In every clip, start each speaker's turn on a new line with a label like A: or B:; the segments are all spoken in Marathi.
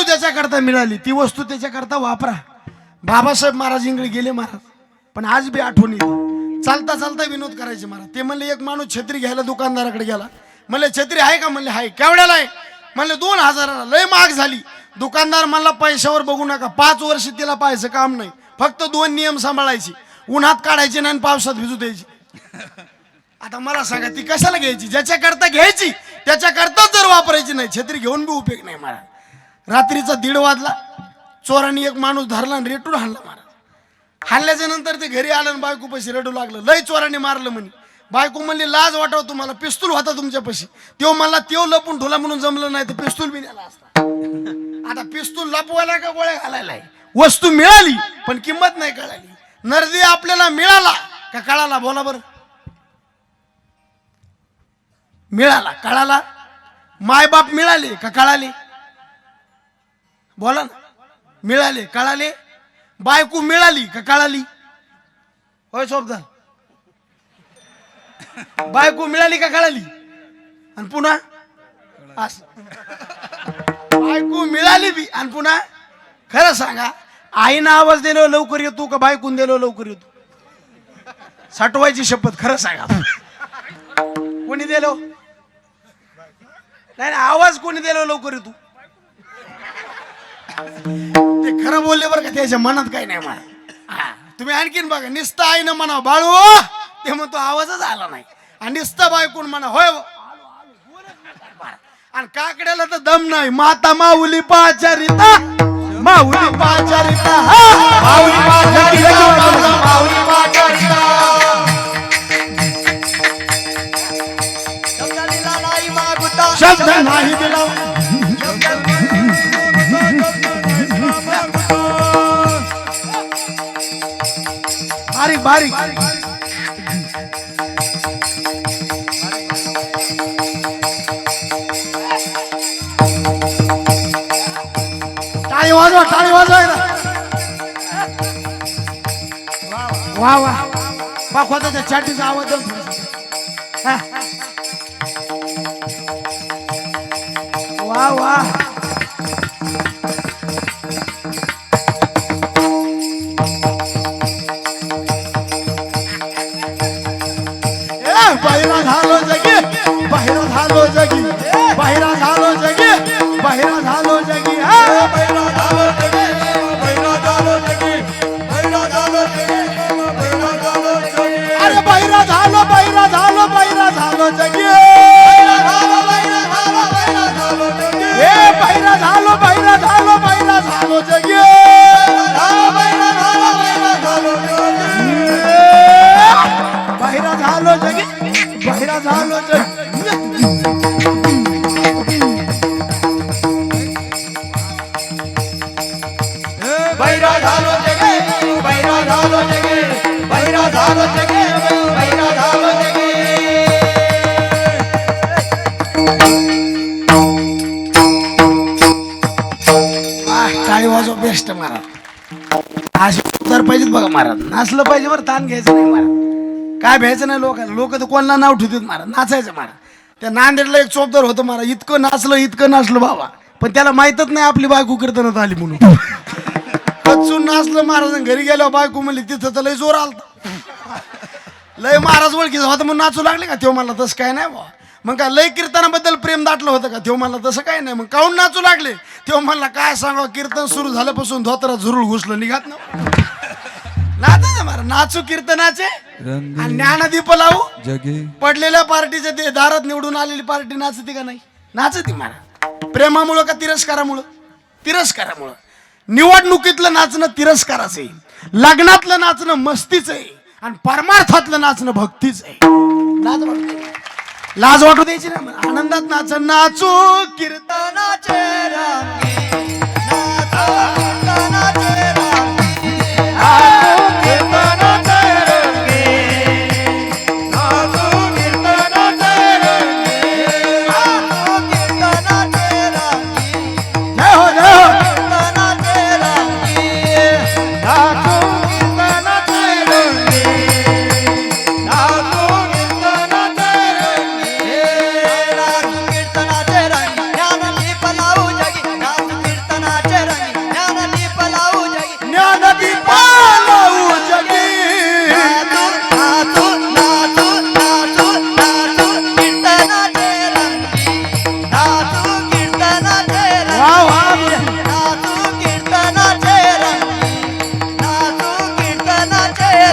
A: ज्याच्याकरता मिळाली ती वस्तू त्याच्याकरता वापरा. बाबासाहेब महाराज इंगळे गेले महाराज, पण आज बी आठवण येते. चालता चालता विनोद करायचे महाराज. ते म्हणले एक माणूस छत्री घ्यायला दुकानदाराकडे गेला. म्हणले छत्री आहे का? म्हणले आहे. केवढ्याला आहे? म्हणले 2000ला. लय महाग झाली. दुकानदार म्हणला पैशावर बघू नका, 5 वर्ष तिला पाहायचं काम नाही, फक्त 2 नियम सांभाळायचे, उन्हात काढायचे नाही आणि पावसात भिजू द्यायची. आता मला सांगा ती कशाला घ्यायची? ज्याच्याकरता घ्यायची त्याच्याकरताच जर वापरायची नाही, छत्री घेऊन बी उपयोग नाही महाराज. रात्रीचा 1:30 वाजला, चोरांनी एक माणूस धरला आणि रेटून हाणला महाराज. हाणल्याच्या नंतर ते घरी आलं आणि बायको पशी रडू लागलं. लय चोरांनी मारलं म्हणे. बायको म्हणली लाज वाटाव तुम्हाला, पिस्तूल होता तुमच्या पशी. तो म्हणला त्यो लपून ठेवला म्हणून जमलं नाही तर पिस्तूल बी नेला असता. आता पिस्तूल लपवायला का गोळ्या घालायला? वस्तू मिळाली पण किंमत नाही कळाली. नरदी आपल्याला मिळाला का कळाला? बोला बरं. मिळाला कळाला? मायबाप मिळाले का कळाले? बोला ना. मिळाले कळाले? बायको मिळाली का कळाली? होय सोबत. बायको मिळाली का कळाली? आणि पुन्हा बायको मिळाली बी आणि पुन्हा. खरं सांगा, आईनं आवाज दिलो लवकर येतो का बायकून दिलो लवकर येतो? साठवायची शपथ. खरं सांगा, कोणी दिलो? नाही आवाज कोणी दिलो लवकर येतो? ते खरं बोलले बरं का, त्याच्या मनात काही नाही मला. तुम्ही आणखीन बघा, निस्ता आईनं म्हणा बाळू, ते म्हणतो आवाजच आला नाही. आणि निस्ता बायकून म्हणा होय, आणि काकड्याला तर दम नाही. माता माऊली पाचारिता, माऊली पाचारिता, माऊली पाचारिता, माऊली पाचारिता. शब्द नाही दिला बारीक बारीक. टाळी वाजवा, टाळी वाजवायला. वा वा. पाखवाचा छातीचा आवाज. वा वा. बाहेर झालो जगी, बाहेर झालो जगी, बाहेर झालो जगी, बाहेर झालो जगी, बाहेर झालो जगी, बाहेर झालो जगी, बाहेर झालो जगी, बाहेर झालो जगी. अरे बाहेर झालो, बाहेर झालो, बाहेर झालो जगी, हे बाहेर झालो, बाहेर झालो, बाहेर झालो जगी, बाहेर झालो जगी, बाहेर झालो जगी. बाहेर झालो जगी, बाहेर झालो जगी, बाहेर झालो जगी, बाहेर झालो जगी. टाळी वाजव. बेस्ट महाराज. अशी तर पाहिजेत बघा महाराज. नाचलं पाहिजे बरं, ताण घ्यायचं नाही महाराज. काय भ्यायचं नाही लोकांना. लोक तर कोणाला नाव ठेवतात महाराज. नाचायचं महाराज. त्या नांदेडला एक चोपदार होतं महाराज. इतकं नाचलं बाबा, पण त्याला माहीतच नाही आपली बायको कीर्तनात आली म्हणून. कचून नाचलं महाराज. घरी गेल्यावर बायको म्हणली तिथं तर लय जोर आलता. लय महाराज ओळखीचं होतं म्हणून नाचू लागले का? तेव्हा मला तसं काय नाही बा. मग काय लय कीर्तनाबद्दल प्रेम दाटलं होतं का? तेव्हा मला तसं काय नाही. मग काऊन नाचू लागले? तेव्हा म्हणला काय सांगा, कीर्तन सुरू झाल्यापासून धोतरा झुरळ घुसलं निघात ना. नाचा महाराज. नाचू कीर्तनाचे आणि ज्ञानदीप लावू जगी. पडलेल्या पार्टीच्या ते दारात निवडून आलेली पार्टी नाचती का नाही? नाचती महाराज. प्रेमामुळं का तिरस्कारामुळं? तिरस्कारामुळं. निवडणुकीतलं नाचणं तिरस्काराचं आहे, लग्नातलं नाचणं मस्तीच आहे, आणि परमार्थातलं नाचणं भक्तीच आहे. लाज वाटू द्यायची ना. आनंदात नाच. नाचू कीर्तनाचे रांगे,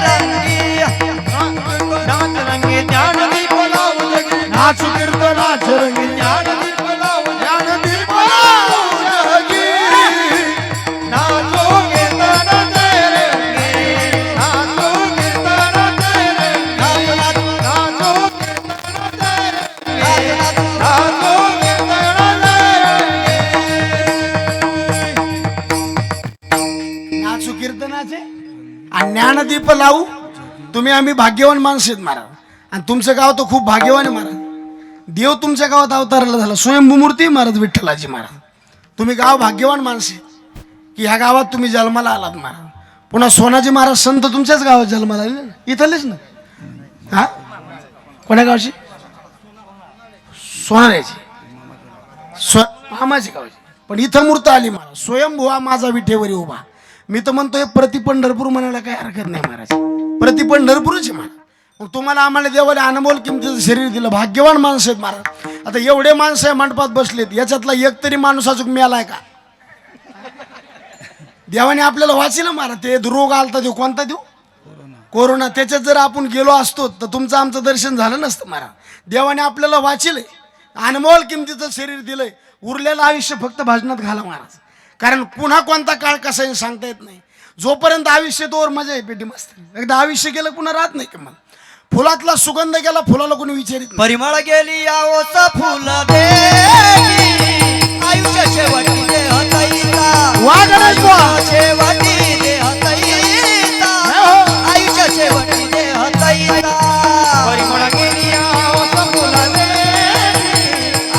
B: रंगी नाच रंगी ज्ञानदीप लावू जगी
A: नाच कीर्तन नाच रंगी
B: ज्ञानदीप लावू
A: ज्ञानदीप लावू जगी.
B: नाचो कीर्तन तेरे रंगी नाचो कीर्तन तेरे रंगी नाचो कीर्तन तेरे रंगी नाचो कीर्तन तेरे रंगी.
A: नाचू कीर्तनाचे आणि ज्ञानदीप लावू. तुम्ही आम्ही भाग्यवान माणसं आहेत महाराज, आणि तुमचं गाव तर खूप भाग्यवान आहे महाराज. देव तुमच्या गावात अवतारला झाला, स्वयंभू मूर्ती महाराज विठ्ठलाची महाराज. तुम्ही गाव भाग्यवान माणसे की ह्या गावात तुम्ही जन्माला आलात महाराज. पुन्हा सोनाजी महाराज संत तुमच्याच गावात जन्माला आले ना, इथलेच ना. हा कोण्या गावची? सोनाऱ्याची मामाची गावची. पण इथं मूर्त आली महाराज, स्वयंभू हा माझा विठेवरी उभा. मी तर म्हणतोय प्रति पंढरपूर म्हणायला काही हरकत नाही महाराज, प्रति पंढरपूरच आहे महाराज. मग तुम्हाला आम्हाला देवाला अनमोल किमतीचं शरीर दिलं, भाग्यवान माणसं आहेत महाराज. आता एवढे माणसं आहे मंडपात बसलेत, याच्यातला एक तरी माणूस अजून मेलाय का? देवाने आपल्याला वाचिलं महाराज. ते रोग आलता देऊ कोणता देऊ? कोरोना. त्याच्यात जर आपण गेलो असतो तर तुमचं आमचं दर्शन झालं नसतं महाराज. देवाने आपल्याला वाचिलंय, अनमोल किमतीचं शरीर दिलंय. उरलेलं आयुष्य फक्त भजनात घाला महाराज, कारण पुन्हा कोणता काळ कसा आहे सांगता येत नाही. जोपर्यंत आयुष्य तोवर मजा आहे पेटी मस्त. एकदा आयुष्य गेलं पुन्हा राहत नाही किंमत. फुलातला सुगंध गेला, फुलाला कोणी विचारित नाही.
B: परिमळ गेली यावोच फुल दे आयुष्य शेवटी देह तैता
A: वा गणेश बुवा.
B: शेवटी देह तैता आयुष्य शेवटी देह तैता परिमळ गेली यावोच फुल दे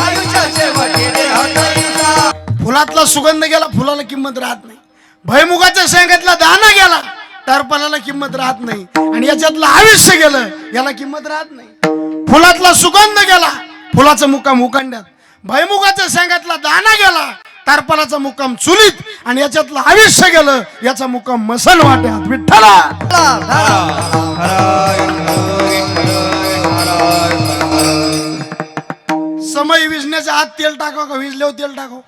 B: आयुष्य शेवटी देह तैता.
A: फुलातला सुगंध गेला, फुलाला किंमत राहत नाही. भयमुगाच्या शेंगातला दाना गेला, टरपालाला किंमत राहत नाही. आणि याच्यातलं आयुष्य गेलं, याला किंमत राहत नाही. फुलातला सुगंध गेला, फुलाचा मुक्काम उकांड्यात. भयमुगाच्या शेंगातला दाना गेला, टरपालाचा मुक्काम चुलीत. आणि याच्यातलं आयुष्य गेलं, याचा मुक्काम मसल वाट्यात. विठ्ठला समय विजण्याच्या आत तेल टाकाव का विजल्यावर तेल टाकाव?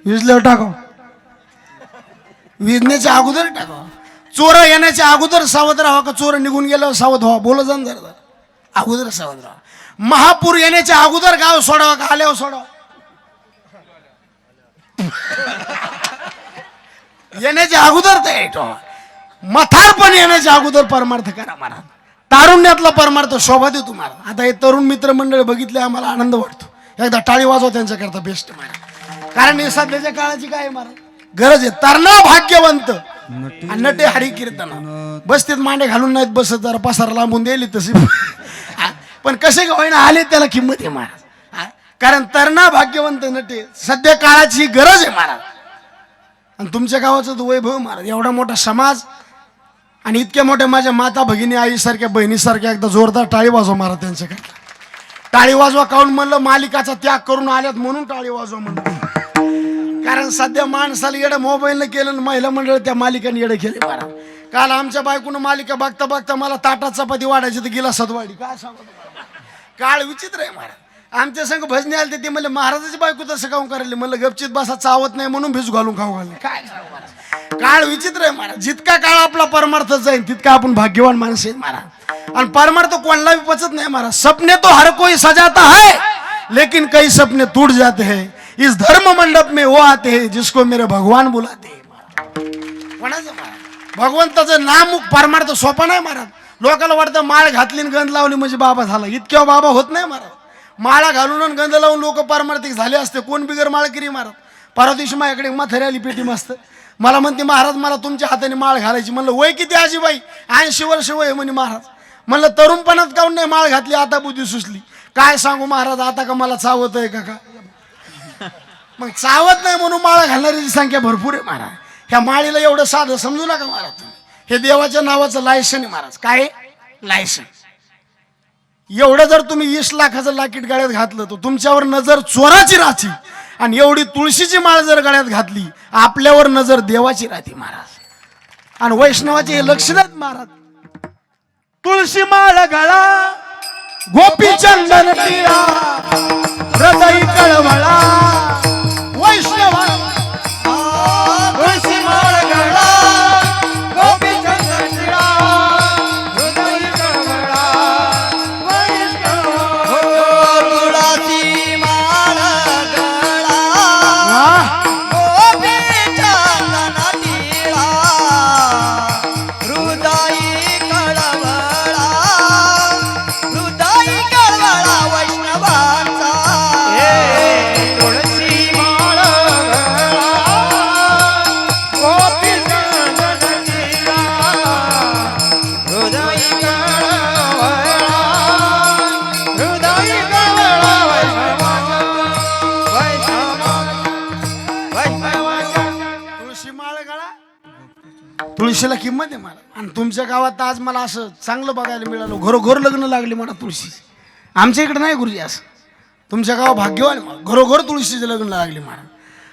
A: विजल्यावर टाकाव, विजण्याच्या अगोदर टाकाव. चोर येण्याच्या अगोदर सावध राहा का चोर निघून गेल्यावर सावध व्हा? बोल जाण जरा अगोदर सावध राहा. महापूर येण्याच्या अगोदर गाव सोडावा का आल्यावर सोडावा? येण्याच्या अगोदर तयारी ठेवा. मथारपण येण्याच्या अगोदर परमार्थ करा महाराज. तारुण्यातला परमार्थ शोभा देतो तुम्हाला. आता हे तरुण मित्र मंडळ बघितले आम्हाला आनंद वाटतो. एकदा टाळी वाजवा त्यांच्याकरता बेस्ट महाराज. कारण हे सध्याच्या काळाची काय महाराज गरज आहे. तरणा भाग्यवंत आणि नटे हरी कीर्तन. बसतेत मांडे घालून नाहीत बसत, जरा पसारा लांबून दिली तशी. पण कसे का होईना आले त्याला किंमत आहे महाराज. कारण तरणा भाग्यवंत नटे सध्या काळाची गरज आहे महाराज. आणि तुमच्या गावाचं तो वैभव महाराज, एवढा मोठा समाज आणि इतक्या मोठ्या माझ्या माता भगिनी आईसारख्या बहिणीसारख्या एकदा जोरदार टाळी वाजवा महाराज त्यांच्याकडे. टाळी वाजवा काऊन म्हणलं? मालिकाचा त्याग करून आल्यात म्हणून टाळी वाजवा म्हणलं. कारण सध्या माणसाला येडं मोबाईलनं केलं, महिला मंडळ त्या मालिकाने येडं केले महाराज. काल आमच्या बायकोनं मालिका बघता बघता मला ताटात चपाती वाढायची तर गिलासात वाढी. काय सांगतो काळ विचित्र आहे महाराज. आमच्या संग भजने आले ते म्हणले महाराजाची बायको तसं खाऊन करायला. म्हणलं गपचित बसा, चावत नाही म्हणून भिजू घालून खाऊ घालले. काय काळ विचित्र आहे महाराज. जितका काळ आपला परमार्थ जाईल तितका आपण भाग्यवान माणसं आहेत महाराज. आणि परमार्थ कोणाला भी पचत नाही महाराज. सपने तो हर कोई सजाता है लेकिन कई सपने टूट जाते हैं. इस धर्म मंडप में वो आते हैं जिसको मेरे भगवान बुलाते हैं. कोणाचं महाराज भगवंताचं नाम परमार्थ सोपा नाही महाराज. लोकांना वाटतं माळ घातली गंध लावली म्हणजे बाबा झाला. इतक्या बाबा होत नाही महाराज. माळा घालून गंध लावून लोक पारमार्थिक झाले असते. कोण बिगर माळकरी महाराज. परवा दिवशी माझ्याकडे म्हातारी आली पेटी मस्त. मला म्हणते महाराज मला तुमच्या हाताने माळ घालायची. म्हणलं वय किती आजीबाई? 80 वर्ष वय म्हणे महाराज. म्हणलं तरुणपणात काऊन नाही माळ घातली, आता बुद्धी सुचली. काय सांगू महाराज, आता का मला चावत आहे का? मग चावत नाही म्हणून माळा घालणाऱ्याची संख्या भरपूर आहे महाराज. ह्या माळीला एवढं साधं समजू नका महाराज तुम्ही. हे देवाच्या नावाचं लायसन आहे महाराज. काय लायसन? एवढं जर तुम्ही 20 लाखाचं लाकीट गळ्यात घातलं तर तुमच्यावर नजर चोराची राहते. आणि एवढी तुळशीची माळ जर गळ्यात घातली आपल्यावर नजर देवाची राहते महाराज. आणि वैष्णवाचे हे लक्ष देत महाराज. तुळशी माळ गळा गोपी चंदन टिळा हृदय कळवळा वैष्णवा. तुळशी माळ गळा तुळशीला किंमत आहे मला. आणि तुमच्या गावात आज मला असं चांगलं बघायला मिळालं, घरोघर लग्न लागली मला तुळशी. आमच्या इकडे नाही गुरुजी असं. तुमच्या गावात भाग्यवान आहे मला, घरोघर तुळशीचे लग्न लागली महाराज.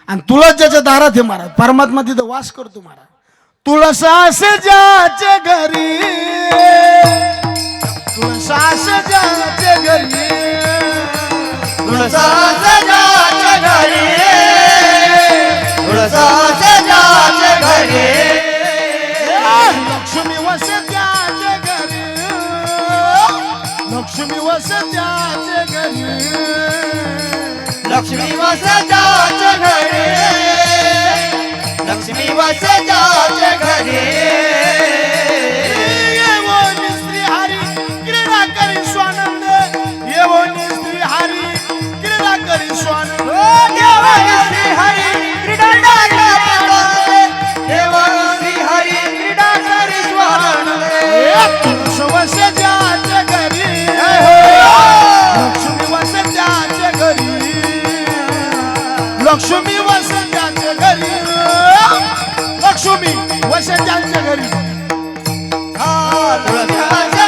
A: आणि तुळस ज्याच्या दारात आहे महाराज, परमात्मा तिथं वास करतो महाराज. तुळसास ज्याच्या घरी, तुळसास ज्याच्या घरी,
B: तुळसाच ज्याच्या घरी, तुळसाच ज्याच्या घरी,
A: लक्ष्मी वसे त्याच्या घरी, लक्ष्मी वसे त्याच्या घरी,
B: लक्ष्मी वस ज्याच्या घरी, लक्ष्मी वस ज्याच्या घरी.
A: येवोनी श्री हरी क्रीडा करी स्वानंद, येवोनी श्री हरी क्रीडा करी स्वानंद,
B: देवानी श्री हरी क्रीडा करी, देवानी श्री हरी क्रीडा करी स्वानंद.
A: तुळस वसे त्याच्या घरी, लक्ष्मी वसे त्याच्या घरी, लक्ष्मी वसे त्याच्या घरी, लक्ष्मी वसे त्यांच्या घरी.
B: तुळसाच्या